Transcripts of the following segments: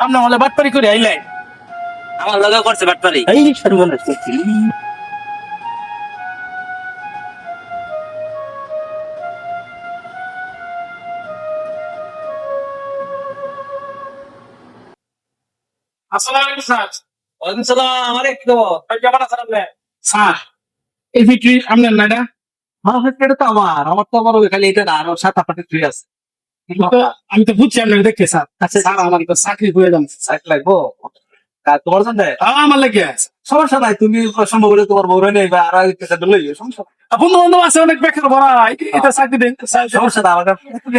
আপনার হলে বাটপারি করে আইলাই আমার লগে করছে বাটপারি। এই সর্বনাশ করছি। আসসালামু আলাইকুম স্যার। ওয়ালাইকুম সালাম। আরে কি খবর? কেমন আছেন আপনি? স্যার এই ফ্যাক্টরি আপনার না এটা? হ্যাঁ, এটা তো আমার তো আমার খালি এটা না, আরো 7-8টা ট্রি আছে। আমি তো বুঝছি আপনার দেখতে স্যার। আচ্ছা, স্যার আমার তো চাকরি হয়ে যাচ্ছে। সাইট লাগবো। তোমার জন্য আমার লাগে সমস্যা নাই, তুমি সম্ভব হলে তোমার বউ নেই বা আর একটা লই সমস্যা নাই। বন্ধু বান্ধব আছে অনেক বেকার ভরা এটা চাকরি দেন। সমস্যা নাই, আমার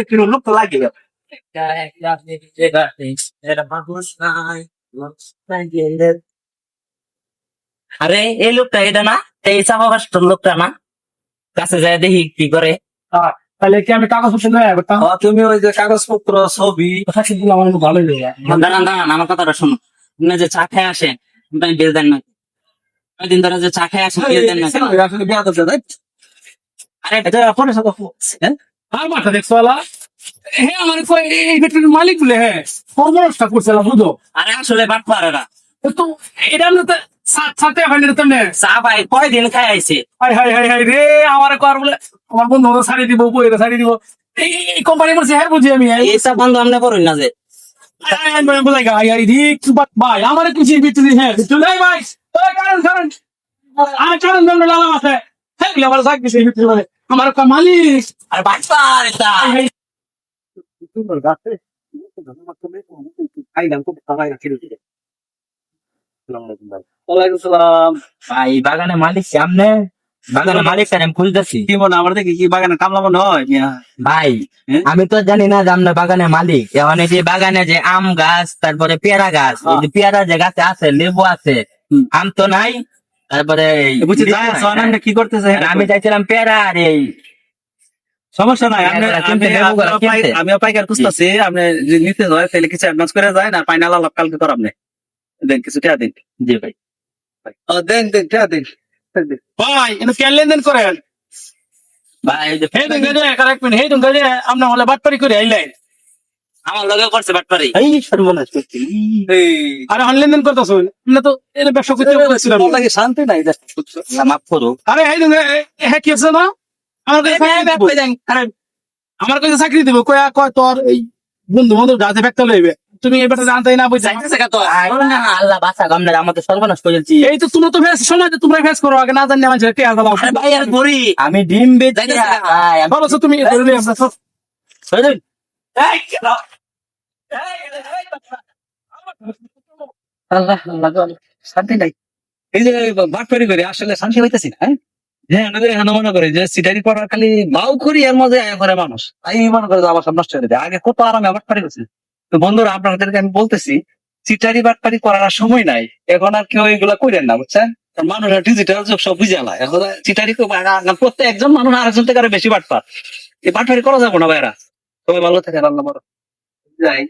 একটু লোক তো লাগে। আরে এই লোকটা এটা না, এই চাপা বাসটার লোকটা না, কাছে যায় দেখি কি করে। তাহলে কি আমি কাগজ পত্র নেই করতাম? তুমি ওই যে কাগজপত্র ছবি চাকরি দিলে আমার ভালো হয়ে যাবে। দাঁড়ান দাঁড়ান, আমার কথাটা শোনো। আপনি যে চা খেয়ে আসেন, আপনি বিল দেন না। কয়দিন ধরে যে চা খেয়ে আসেন, বিল দেন না। আসলে বিয়া করছে তাই? আরে এটা ফোনের সাথে হ্যাঁ, আর মাথা দেখছো আলা? হ্যাঁ আমার এই ফ্যাক্টরির মালিক বলে হ্যাঁ কর্মরক্ষা করছে বুঝো। আরে আসলে বাট পারে না তো এটা আমরা তো সাথে ফাইনাল তো নেই। চা ভাই কয়দিন খাই আইছে। হাই হাই হাই হাই রে আমার কর বলে আমার বন্ধু ওরা ছাড়িয়ে দিব বইয়েরা ছাড়িয়ে দিব এই কোম্পানি বলছে হ্যাঁ বুঝি আমি এই সব বন্ধ আপনি করুন না যে। বোঝাই গা হাই রে ভাই আমার কিছু বিটুলি হ্যাঁ চলে ভাই কারণ কারণ আর কারণ জন্য লালাম আছে হ্যাঁ আমার চাকরি সেই বিটুলি আমার মালিক আর বাট পার এটা ভাই বাগানে মালিক সামনে বাগানে মালিক স্যার আমি খুঁজতেছি। কি মনে আমার দেখি কি বাগানে কামলা মনে হয় ভাই আমি তো জানি না যে আপনার বাগানে মালিক। এখন এই যে বাগানে যে আম গাছ, তারপরে পেয়ারা গাছ, এই যে পেয়ারা যে গাছে আছে, লেবু আছে, আম তো নাই। তারপরে বুঝছি কি করতেছে আমি চাইছিলাম পেয়ারা আর এই সমস্যা নাই। আমিও পাইকার খুঁজতেছি, আপনি যদি নিতে হয় তাহলে কিছু অ্যাডভান্স করে যায় না, ফাইনাল আলাপ কালকে করাম না। দেন কিছু টাকা দিন। জি ভাই। দেন দেন টাকা দিন। ভাই এটা কেন লেনদেন করেন? ভাই এই যে হে তুমি গেছে কারেক্ট মিনিট হে তুমি গেছে আপনার হলে বাটপারি করে আইলাই আমার লগে করছে বাটপারি। এই সর্বনাশ করছি। আরে অনলাইন লেনদেন করতেছো না তো এর ব্যবসা করতে বলেছিলাম লাগে শান্তি নাই দেখ। মাফ করো। আরে হে তুমি হ্যাঁ কি আছে না আমার কাছে আমার কাছে চাকরি দিব কয়া কয় তোর এই বন্ধু বান্ধব যাতে ব্যক্ত লইবে তুমি এই ব্যাপারে জানতেই না বুঝতে আল্লাহ বাঁচা গামলা আমার তো সর্বনাশ করেছি। এই তো তোমরা তো ফেস সময় তো তোমরা ফেস করো আগে না জানি আমার কে আলাদা ভাই আর গরি আমি ডিম বেচি ভাই। বলো তো তুমি ধরে নিয়ে আসছো আল্লাহ আল্লাহ শান্তি নাই। এই যে বাটপারি করে আসলে শান্তি হইতেছি না। হ্যাঁ আমাদের এখানে মনে করে যে সিটারি করার খালি বাউ করি এর মধ্যে আয়া করে মানুষ। আমি মনে করে আবার সব নষ্ট হয়ে যায়। আগে কত আরামে বাটপারি করছে। তো বন্ধুরা আপনাদেরকে আমি বলতেছি সিটারি বাটপারি করার আর সময় নাই। এখন আর কেউ এগুলা করেন না বুঝছেন। মানুষরা ডিজিটাল যুগ সব বুঝে না। এখন সিটারি প্রত্যেক একজন মানুষ আরেকজন থেকে আরো বেশি বাটপার। এই বাটপারি করা যাবো না ভাইরা। সবাই ভালো থাকে, আল্লাহ বড় যাই।